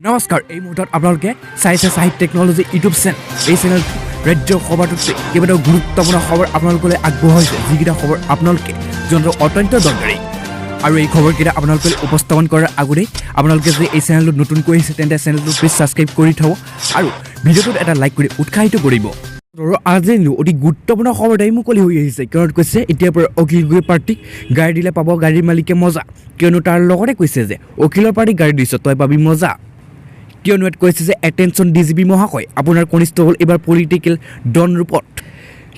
নমস্কাৰ এই মুহূৰ্তত আপোনালোকে চাইছে সাহিত্য টেকনলজি ইউটিউব চেনেল এই চেনেল ৰাজ্যৰ খবৰটোতে কেইবাটাও গুৰুত্বপূৰ্ণ খবৰ আপোনালোকলৈ আগবঢ়াইছে যিকেইটা খবৰ আপোনালোকে জনাটো অত্যন্ত দৰকাৰী আৰু এই খবৰকেইটা আপোনালোকে উপস্থাপন কৰাৰ আগতেই আপোনালোকে যদি এই চেনেলটো নতুনকৈ আহিছে তেন্তে চেনেলটো প্লিজ ছাবস্ক্ৰাইব কৰি থ'ব আৰু ভিডিঅ'টোত এটা লাইক কৰি উৎসাহিত কৰিব আজি অতি গুৰুত্বপূৰ্ণ খবৰ এটাই মুকলি হৈ আহিছে কিয়নো কৈছে এতিয়াৰ পৰা অখিল গগৈ পাৰ্টিক গাড়ী দিলে পাব গাড়ীৰ মালিকে মজা কিয়নো তাৰ লগতে কৈছে যে অখিলৰ পাৰ্টিক গাড়ী দিছ তই পাবি মজা কিয়নো ইয়াত কৈছে যে এটেনশ্যন ডিজিপি মহাশয় আপোনাৰ কনিষ্ঠবল এবাৰ পলিটিকেল ডন ৰূপত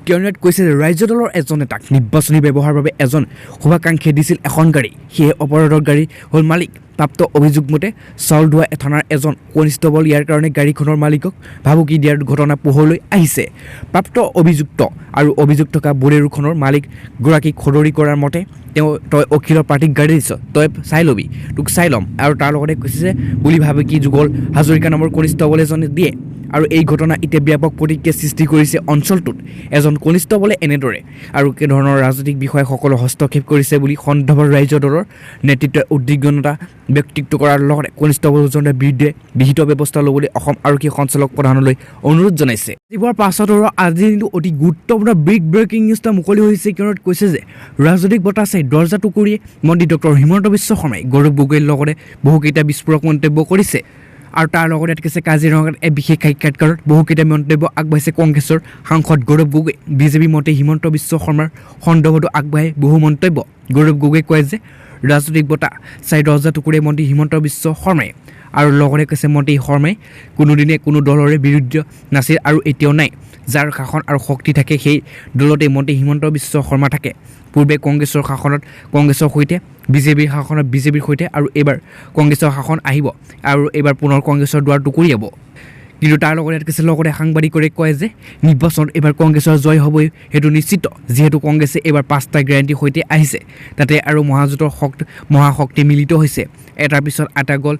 কিয়নো ইয়াত কৈছে যে ৰাজ্য দলৰ এজন নেতাক নিৰ্বাচনী ব্যৱহাৰৰ বাবে এজন শুভাকাংক্ষীয়ে দিছিল এখন গাড়ী সেয়ে অপৰাধৰ গাড়ী হ'ল মালিক প্ৰাপ্ত অভিযোগ মতে চাউলধোৱা থানাৰ এজন কনিষ্ঠবল ইয়াৰ কাৰণে গাড়ীখনৰ মালিকক ভাবুকি দিয়াৰ ঘটনা পোহৰলৈ আহিছে প্ৰাপ্ত অভিযুক্ত আৰু অভিযোগ থকা বলেৰোখনৰ মালিকগৰাকীক সদৰি কৰাৰ মতে তই অখিলৰ পাৰ্টিক গাড়ী দিছ তই চাই ল'বি তোক চাই ল'ম আৰু তাৰ লগতে কৈছে যে বুলি ভাবুকি যুগল হাজৰিকা নামৰ কনিষ্ঠবল এজনে দিয়ে আৰু এই ঘটনা এতিয়া ব্যাপক প্ৰতিক্ৰিয়া সৃষ্টি কৰিছে অঞ্চলটোত এজন কনিষ্ঠবলে এনেদৰে আৰু কি ধৰণৰ ৰাজনৈতিক বিষয়সকলো হস্তক্ষেপ কৰিছে বুলি সন্দৰ্ভত ৰাজ্য দলৰ নেতৃত্বৰ উদ্বিগ্নতা ব্যক্তিত্ব কৰাৰ লগতে কনিষ্ঠবলজনৰ বিৰুদ্ধে বিহিত ব্যৱস্থা ল'বলৈ অসম আৰক্ষী সঞ্চালক প্ৰধানলৈ অনুৰোধ জনাইছে এইবাৰ পাছত আজি কিন্তু অতি গুৰুত্বপূৰ্ণ ব্ৰেকিং নিউজ এটা মুকলি হৈছে কিয়নো কৈছে যে ৰাজনৈতিক বঁটা চাই দৰ্জা টুকুৰিয়ে মন্ত্ৰী ডক্টৰ হিমন্ত বিশ্ব শৰ্মাই গৌৰৱ গগৈৰ লগতে বহুকেইটা বিস্ফোৰক মন্তব্য কৰিছে আৰু তাৰ লগতে ইয়াত কৈছে কাজিৰঙাত এক বিশেষ সাক্ষাৎকাৰত বহুকেইটা মন্তব্য আগবাঢ়িছে কংগ্ৰেছৰ সাংসদ গৌৰৱ গগৈ বিজেপি মন্ত্ৰী হিমন্ত বিশ্ব শৰ্মাৰ সন্দৰ্ভতো আগবাঢ়ে বহু মন্তব্য গৌৰৱ গগৈ কয় যে ৰাজনৈতিক বঁটা চাই দৰ্জা টুকুৰে মন্ত্ৰী হিমন্ত বিশ্ব শৰ্মাই আৰু লগতে কৈছে মন্ত্ৰী শৰ্মাই কোনোদিনে কোনো দলৰে বিৰুদ্ধে নাছিল আৰু এতিয়াও নাই যাৰ শাসন আৰু শক্তি থাকে সেই দলতে মন্ত্ৰী হিমন্ত বিশ্ব শৰ্মা থাকে পূৰ্বে কংগ্ৰেছৰ শাসনত কংগ্ৰেছৰ সৈতে বিজেপিৰ শাসনত বিজেপিৰ সৈতে আৰু এইবাৰ কংগ্ৰেছৰ শাসন আহিব আৰু এইবাৰ পুনৰ কংগ্ৰেছৰ দুৱাৰ টুকুৰিয়াব কিন্তু তাৰ লগতে কৈছে লগতে সাংবাদিকৰে কয় যে নিৰ্বাচনত এইবাৰ কংগ্ৰেছৰ জয় হ'বই সেইটো নিশ্চিত যিহেতু কংগ্ৰেছে এইবাৰ 5টা গ্যাৰাণ্টিৰ সৈতে আহিছে তাতে আৰু মহাজোঁটৰ মহাশক্তি মিলিত হৈছে এটাৰ পিছত এটা গ'ল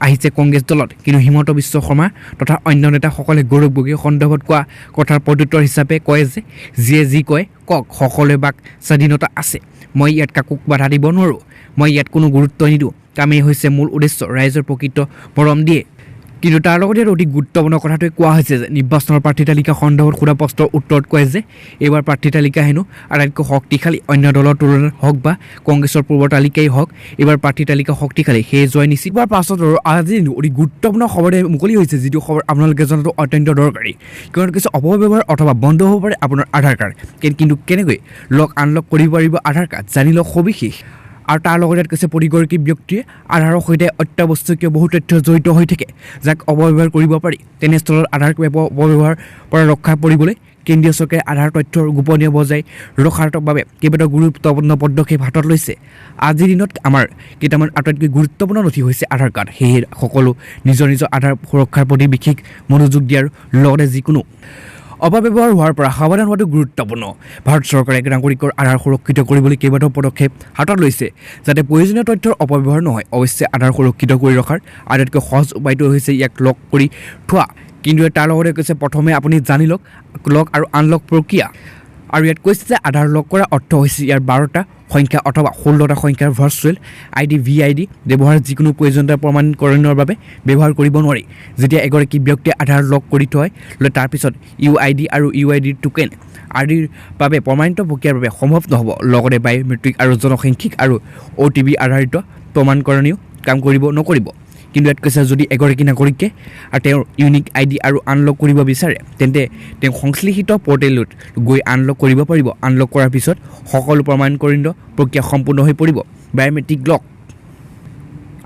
আহিছে কংগ্ৰেছ দলত কিন্তু হিমন্ত বিশ্ব শৰ্মা তথা অন্য নেতাসকলে গৌৰৱ গগৈৰ সন্দৰ্ভত কোৱা কথাৰ প্ৰত্যুত্তৰ হিচাপে কয় যে যিয়ে যি কয় কওক সকলোৰে বাক স্বাধীনতা আছে মই ইয়াত কাকো বাধা দিব নোৱাৰোঁ মই ইয়াত কোনো গুৰুত্ব নিদিওঁ কামেই হৈছে মূল উদ্দেশ্য ৰাইজৰ প্ৰকৃত মৰম দিয়ে কিন্তু তাৰ লগতে অতি গুৰুত্বপূৰ্ণ কথাটোৱে কোৱা হৈছে যে নিৰ্বাচনৰ প্ৰাৰ্থী তালিকা সন্দৰ্ভত সোধা প্ৰশ্নৰ উত্তৰত কয় যে এইবাৰ প্ৰাৰ্থী তালিকা হেনো আটাইতকৈ শক্তিশালী অন্য দলৰ তুলনাত হওক বা কংগ্ৰেছৰ পূৰ্বৰ তালিকাই হওক এইবাৰ প্ৰাৰ্থী তালিকা শক্তিশালী সেয়ে জয় নিশ্চিত হোৱাৰ পাছত আজি অতি গুৰুত্বপূৰ্ণ খবৰে মুকলি হৈছে যিটো খবৰ আপোনালোকে জনাটো অত্যন্ত দৰকাৰী কিয়নো কিছু অপব্যৱহাৰ অথবা বন্ধ হ'ব পাৰে আপোনাৰ আধাৰ কাৰ্ড কিন্তু কেনেকৈ লক আনলক কৰিব পাৰিব আধাৰ কাৰ্ড জানি লওক সবিশেষ আৰু তাৰ লগতে কৈছে প্ৰতিগৰাকী ব্যক্তিয়ে আধাৰৰ সৈতে অত্যাৱশ্যকীয় বহু তথ্য জড়িত হৈ থাকে যাক অপব্যৱহাৰ কৰিব পাৰি তেনেস্থলত আধাৰ অপব্যৱহাৰ পৰা ৰক্ষা কৰিবলৈ কেন্দ্ৰীয় চৰকাৰে আধাৰ তথ্যৰ গোপনীয় বজাই ৰখাৰ বাবে কেইবাটাও গুৰুত্বপূৰ্ণ পদক্ষেপ হাতত লৈছে আজিৰ দিনত আমাৰ কেইটামান আটাইতকৈ গুৰুত্বপূৰ্ণ নথি হৈছে আধাৰ কাৰ্ড সেয়ে সকলো নিজৰ আধাৰ সুৰক্ষাৰ প্ৰতি বিশেষ মনোযোগ দিয়াৰ লগতে যিকোনো অপব্যৱহাৰ হোৱাৰ পৰা সাৱধান হোৱাটো গুৰুত্বপূৰ্ণ ভাৰত চৰকাৰে নাগৰিকৰ আধাৰ সুৰক্ষিত কৰিবলৈ কেইবাটাও পদক্ষেপ হাতত লৈছে যাতে প্ৰয়োজনীয় তথ্যৰ অপব্যৱহাৰ নহয় অৱশ্যে আধাৰ সুৰক্ষিত কৰি ৰখাৰ আটাইতকৈ সহজ উপায়টো হৈছে ইয়াক লক কৰি থোৱা কিন্তু তাৰ লগতে কৈছে প্ৰথমে আপুনি জানি লওক লক আৰু আনলক প্ৰক্ৰিয়া আৰু ইয়াত কৈছে যে আধাৰ লক কৰাৰ অৰ্থ হৈছে ইয়াৰ 12টা সংখ্যা অথবা 16টা সংখ্যাৰ ভাৰ্চুৱেল আইডি VID ব্যৱহাৰ যিকোনো প্ৰয়োজনীয়তা প্ৰমাণীকৰণৰ বাবে ব্যৱহাৰ কৰিব নোৱাৰি যেতিয়া এগৰাকী ব্যক্তিয়ে আধাৰ লক কৰি থয় তাৰপিছত UID আৰু UID টোকেন আদিৰ বাবে প্ৰমাণিত প্ৰক্ৰিয়াৰ বাবে সম্ভৱ নহ'ব লগতে বায়'মেট্ৰিক আৰু জনসাংখ্যিক আৰু OTP আধাৰিত প্ৰমাণকৰণীয় কাম নকৰিব কিন্তু ইয়াত কৈছে যদি এগৰাকী নাগৰিকে আৰু তেওঁৰ ইউনিক ID আৰু আনলক কৰিব বিচাৰে তেন্তে তেওঁ সংশ্লিষ্ট পৰ্টেলত গৈ আনলক কৰিব পাৰিব আনলক কৰাৰ পিছত সকলো প্ৰমাণকৰণ প্ৰক্ৰিয়া সম্পূৰ্ণ হৈ পৰিব বায়'মেট্ৰিক লক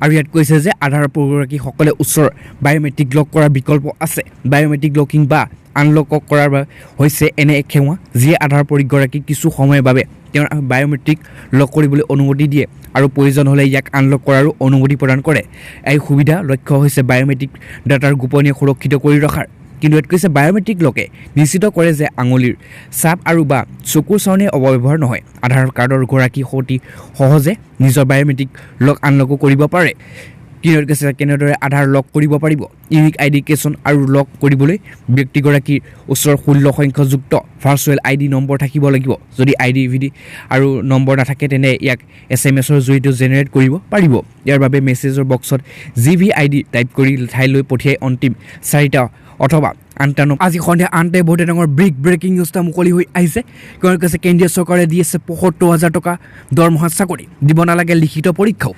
আৰু ইয়াত কৈছে যে আধাৰ প্ৰগৰাকীসকলে ওচৰৰ বায়'মেট্ৰিক লক কৰাৰ বিকল্প আছে বায়'মেট্ৰিক লকিং বা আনলক কৰাৰ হৈছে এনে এক সেৱা যিয়ে আধাৰ প্ৰগৰাকীক কিছু সময়ৰ বাবে তেওঁৰ বায়'মেট্ৰিক লক কৰিবলৈ অনুমতি দিয়ে আৰু প্ৰয়োজন হ'লে ইয়াক আনলক কৰাৰো অনুমতি প্ৰদান কৰে এই সুবিধা লক্ষ্য হৈছে বায়'মেট্ৰিক ডাটাৰ গোপনীয় সুৰক্ষিত কৰি ৰখাৰ কিন্তু ইয়াত কৈছে বায়'মেট্ৰিক লকে নিশ্চিত কৰে যে আঙুলিৰ ছাপ আৰু বা চকুৰ চাৱনিৰ অপব্যৱহাৰ নহয় আধাৰ কাৰ্ডৰ গৰাকী অতি সহজে নিজৰ বায়'মেট্ৰিক লক আনলকো কৰিব পাৰে কিয়নো কৈছে কেনেদৰে আধাৰ লক কৰিব পাৰিব ইউনিক আইডেণ্টিফিকেশ্যন আৰু লক কৰিবলৈ ব্যক্তিগৰাকীৰ ওচৰৰ 16 সংখ্যাযুক্ত ভাৰ্চুৱেল আইডি নম্বৰ থাকিব লাগিব যদি আইডি আৰু নম্বৰ নাথাকে তেনে ইয়াক SMS-ৰ জৰিয়তে জেনেৰেট কৰিব পাৰিব ইয়াৰ বাবে মেছেজৰ বক্সত GVID টাইপ কৰি ঠাইলৈ পঠিয়াই অন্তিম 4টা অথবা আনটা আজি সন্ধিয়া আনতে বহুতে ডাঙৰ ব্ৰেকিং নিউজটা মুকলি হৈ আহিছে কিয়নো কৈছে কেন্দ্ৰীয় চৰকাৰে দি আছে ৭৫,০০০ টকা দৰমহা চাকৰি দিব নালাগে লিখিত পৰীক্ষাও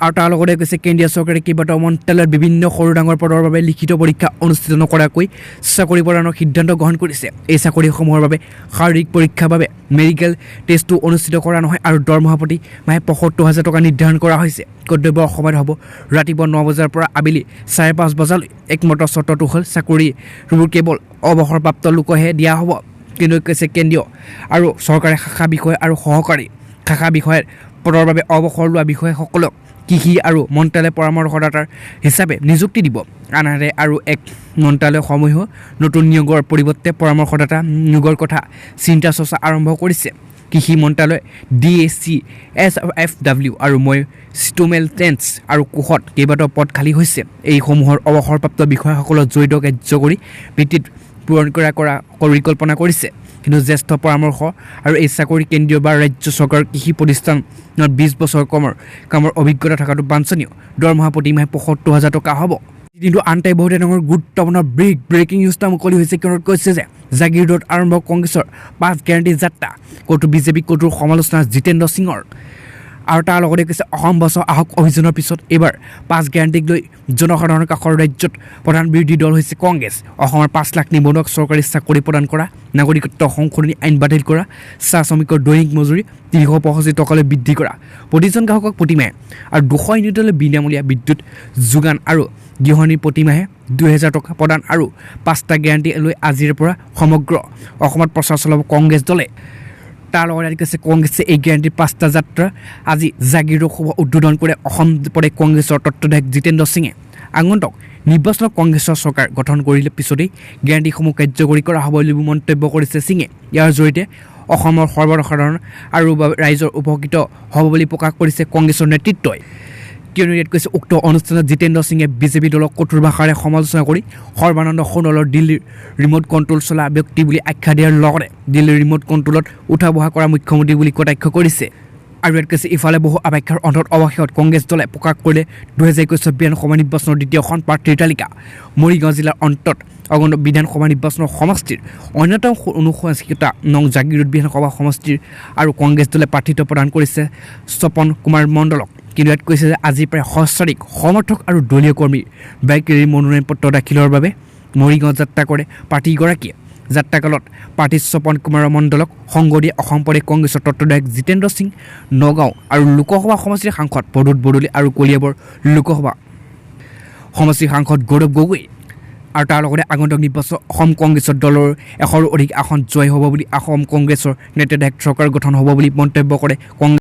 আৰু তাৰ লগতে কৈছে কেন্দ্ৰীয় চৰকাৰে কেইবাটাও মন্ত্ৰালয়ৰ বিভিন্ন সৰু ডাঙৰ পদৰ বাবে লিখিত পৰীক্ষা অনুষ্ঠিত নকৰাকৈ চাকৰি প্ৰদানৰ সিদ্ধান্ত গ্ৰহণ কৰিছে এই চাকৰিসমূহৰ বাবে শাৰীৰিক পৰীক্ষাৰ বাবে মেডিকেল টেষ্টটো অনুষ্ঠিত কৰা নহয় আৰু দৰমহা প্ৰতি মাহে ৭৫,০০০ টকা নিৰ্ধাৰণ কৰা হৈছে কৰ্তব্যৰ সময় হ'ব ৰাতিপুৱা ৯ বজাৰ পৰা আবেলি ৫:৩০ বজালৈ একমাত্ৰ চৰ্তটো হ'ল চাকৰিবোৰ কেৱল অৱসৰপ্ৰাপ্ত লোকহে দিয়া হ'ব কিন্তু কৈছে কেন্দ্ৰীয় আৰু চৰকাৰী শাখা বিষয় আৰু সহকাৰী শাখা বিষয়াৰ পদৰ বাবে অৱসৰ লোৱা বিষয়াসকলক কৃষি আৰু মন্ত্ৰালয় পৰামৰ্শদাতাৰ হিচাপে নিযুক্তি দিব আনহাতে আৰু এক মন্ত্ৰালয়সমূহেও নতুন নিয়োগৰ পৰিৱৰ্তে পৰামৰ্শদাতা নিয়োগৰ কথা চিন্তা চৰ্চা আৰম্ভ কৰিছে কৃষি মন্ত্ৰালয় DAC SFW আৰু মই ষ্টোমেলটেন্স আৰু কোষত কেইবাটাও পদ খালী হৈছে এইসমূহৰ অৱসৰপ্ৰাপ্ত বিষয়াসকলৰ জড়িত কাৰ্যকৰী ভিত্তিত পূৰণ কৰা পৰিকল্পনা কৰিছে কিন্তু জ্যেষ্ঠ পৰামৰ্শ আৰু এই চাকৰি কেন্দ্ৰীয় বা ৰাজ্য চৰকাৰৰ কৃষি প্ৰতিষ্ঠানত 20 বছৰ কামৰ অভিজ্ঞতা থকাটো বাঞ্ছনীয় দৰমহা প্ৰতি মাহে ৭৫,০০০ টকা হ'ব কিন্তু আনতে বহুতে ডাঙৰ গুৰুত্বপূৰ্ণ ব্ৰেকিং নিউজটা মুকলি হৈছে কিয়নো কৈছে যে জাগিৰোডত আৰম্ভ কংগ্ৰেছৰ 5 গেৰাণ্টি যাত্ৰা ক'তো বিজেপি ক'তো সমালোচনা জিতেন্দ্ৰ সিঙৰ আৰু তাৰ লগতে কৈছে অসম বছৰ আহক অভিযানৰ পিছত এইবাৰ 5 গেৰাণ্টিক লৈ জনসাধাৰণৰ কাষৰ ৰাজ্যত প্ৰধান বিৰোধী দল হৈছে কংগ্ৰেছ অসমৰ 5 লাখ নিবনুৱাক চৰকাৰী চাকৰি প্ৰদান কৰা নাগৰিকত্ব সংশোধনী আইন বাতিল কৰা চাহ শ্ৰমিকৰ দৈনিক মজুৰি ৩৬৫ টকালৈ বৃদ্ধি কৰা প্ৰতিজন গ্ৰাহকক প্ৰতিমাহে আৰু 200 ইউনিটলৈ বিনামূলীয়া বিদ্যুৎ যোগান আৰু গৃহিণীৰ প্ৰতিমাহে ২০০০ টকা প্ৰদান আৰু 5টা গেৰাণ্টি লৈ আজিৰ পৰা সমগ্ৰ অসমত প্ৰচাৰ চলাব কংগ্ৰেছ দলে তাৰ লগতে কৈছে কংগ্ৰেছে এই গেৰাণ্টিৰ 5টা যাত্ৰা আজি জাগিৰোড সভা উদ্বোধন কৰে অসম প্ৰদেশ কংগ্ৰেছৰ তত্ত্বাৱধায়ক জিতেন্দ্ৰ সিঙে আগন্তুক নিৰ্বাচনত কংগ্ৰেছৰ চৰকাৰ গঠন কৰিলে পিছতেই গেৰাণ্টিসমূহ কাৰ্যকৰী কৰা হ'ব বুলি মন্তব্য কৰিছে সিঙে ইয়াৰ জৰিয়তে অসমৰ সৰ্বসাধাৰণ আৰু ৰাইজৰ উপকৃত হ'ব বুলি প্ৰকাশ কৰিছে কংগ্ৰেছৰ নেতৃত্বই কিয়নো ইয়াত কৈছে উক্ত অনুষ্ঠানত জিতেন্দ্ৰ সিঙে বিজেপি দলক কঠোৰ ভাষাৰে সমালোচনা কৰি সৰ্বানন্দ সোণোৱালৰ দিল্লীৰ ৰিম'ট কণ্ট্ৰল চলা ব্যক্তি বুলি আখ্যা দিয়াৰ লগতে দিল্লীৰ ৰিম'ট কণ্ট্ৰলত উঠা বহা কৰা মুখ্যমন্ত্ৰী বুলি কটাক্ষ কৰিছে আৰু ইয়াত কৈছে ইফালে বহু আকাংক্ষাৰ অৱশেষত কংগ্ৰেছ দলে প্ৰকাশ কৰিলে 2021 বিধানসভা নিৰ্বাচনৰ দ্বিতীয়খন প্ৰাৰ্থীৰ তালিকা মৰিগাঁও জিলাৰ অন্তত অগণ বিধানসভা নিৰ্বাচনৰ সমষ্টিৰ অন্যতম 59টা নং জাগিৰোড বিধানসভা সমষ্টিৰ আৰু কংগ্ৰেছ দলে প্ৰাৰ্থিত্ব প্ৰদান কৰিছে স্বপন কুমাৰ মণ্ডলক কিন্তু ইয়াত কৈছে যে আজি প্ৰায় সহস্ৰাধিক সমৰ্থক আৰু দলীয় কৰ্মীৰ বাইক ৰেলীৰ মনোনয়ন পত্ৰ দাখিলৰ বাবে মৰিগাঁও যাত্ৰা কৰে প্ৰাৰ্থীগৰাকীয়ে যাত্ৰাকালত প্ৰাৰ্থী স্বপন কুমাৰ মণ্ডলক সংগ দিয়ে অসম প্ৰদেশ কংগ্ৰেছৰ তত্ত্বাৱধায়ক জিতেন্দ্ৰ সিং নগাঁও আৰু লোকসভা সমষ্টিৰ সাংসদ প্ৰদ্যুৎ বৰদলৈ আৰু কলিয়াবৰ লোকসভা সমষ্টিৰ সাংসদ গৌৰৱ গগৈ আৰু তাৰ লগতে আগন্তুক নিৰ্বাচনত অসম কংগ্ৰেছৰ দলৰ 100ৰো অধিক আসন জয় হ'ব বুলি অসম কংগ্ৰেছৰ নেতৃত্বাধীন চৰকাৰ গঠন হ'ব বুলি মন্তব্য কৰে কংগ্ৰেছ